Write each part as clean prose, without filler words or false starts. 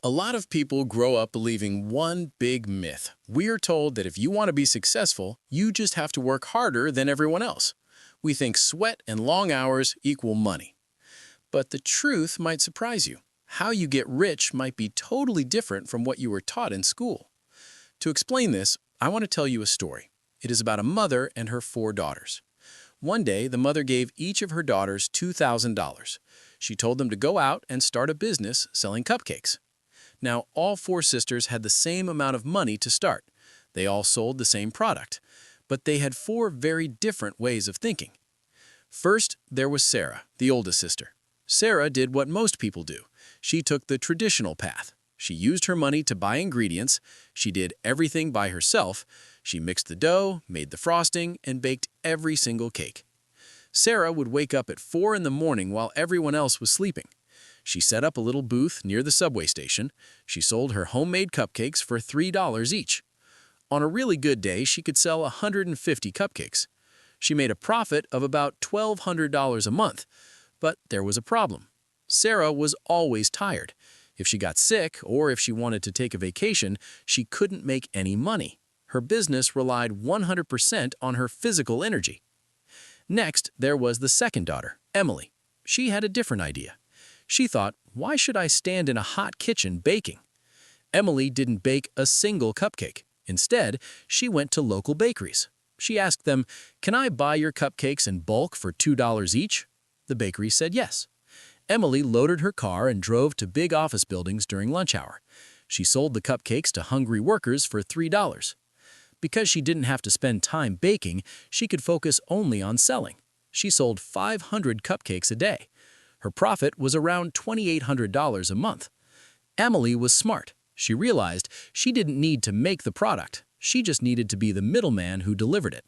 A lot of people grow up believing one big myth. We are told that if you want to be successful, you just have to work harder than everyone else. We think sweat and long hours equal money. But the truth might surprise you. How you get rich might be totally different from what you were taught in school. To explain this, I want to tell you a story. It is about a mother and her 4 daughters. One day, the mother gave each of her daughters $2,000. She told them to go out and start a business selling cupcakes. Now, all 4 sisters had the same amount of money to start. They all sold the same product, but they had 4 very different ways of thinking. First, there was Sarah, the oldest sister. Sarah did what most people do. She took the traditional path. She used her money to buy ingredients. She did everything by herself. She mixed the dough, made the frosting, and baked every single cake. Sarah would wake up at 4 in the morning while everyone else was sleeping. She set up a little booth near the subway station. She sold her homemade cupcakes for $3 each. On a really good day, she could sell 150 cupcakes. She made a profit of about $1,200 a month. But there was a problem. Sarah was always tired. If she got sick or if she wanted to take a vacation, she couldn't make any money. Her business relied 100% on her physical energy. Next, there was the second daughter, Emily. She had a different idea. She thought, why should I stand in a hot kitchen baking? Emily didn't bake a single cupcake. Instead, she went to local bakeries. She asked them, "Can I buy your cupcakes in bulk for $2 each?" The bakery said yes. Emily loaded her car and drove to big office buildings during lunch hour. She sold the cupcakes to hungry workers for $3. Because she didn't have to spend time baking, she could focus only on selling. She sold 500 cupcakes a day. Her profit was around $2,800 a month. Emily was smart. She realized she didn't need to make the product. She just needed to be the middleman who delivered it.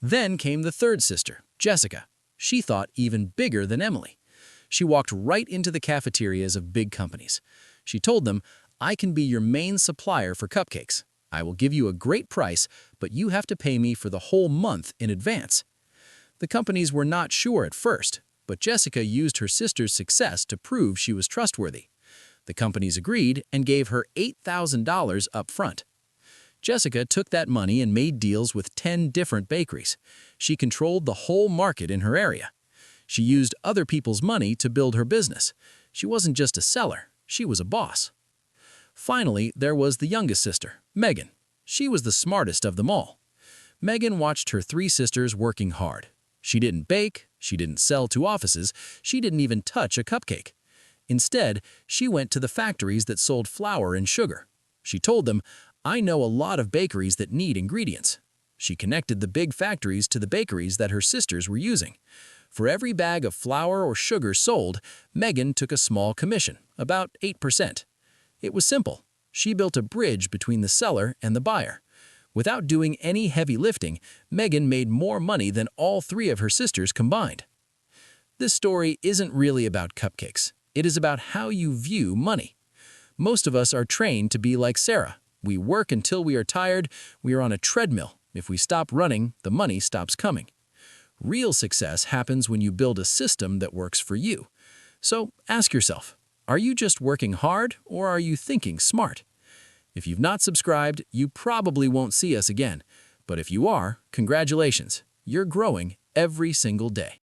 Then came the third sister, Jessica. She thought even bigger than Emily. She walked right into the cafeterias of big companies. She told them, "I can be your main supplier for cupcakes. I will give you a great price, but you have to pay me for the whole month in advance." The companies were not sure at first, but Jessica used her sister's success to prove she was trustworthy. The companies agreed and gave her $8,000 up front. Jessica took that money and made deals with 10 different bakeries. She controlled the whole market in her area. She used other people's money to build her business. She wasn't just a seller, she was a boss. Finally, there was the youngest sister, Megan. She was the smartest of them all. Megan watched her 3 sisters working hard. She didn't bake, she didn't sell to offices, she didn't even touch a cupcake. Instead, she went to the factories that sold flour and sugar. She told them, "I know a lot of bakeries that need ingredients." She connected the big factories to the bakeries that her sisters were using. For every bag of flour or sugar sold, Megan took a small commission, about 8%. It was simple. She built a bridge between the seller and the buyer. Without doing any heavy lifting, Megan made more money than all 3 of her sisters combined. This story isn't really about cupcakes. It is about how you view money. Most of us are trained to be like Sarah. We work until we are tired. We are on a treadmill. If we stop running, the money stops coming. Real success happens when you build a system that works for you. So ask yourself, are you just working hard or are you thinking smart? If you've not subscribed, you probably won't see us again. But if you are, congratulations. You're growing every single day.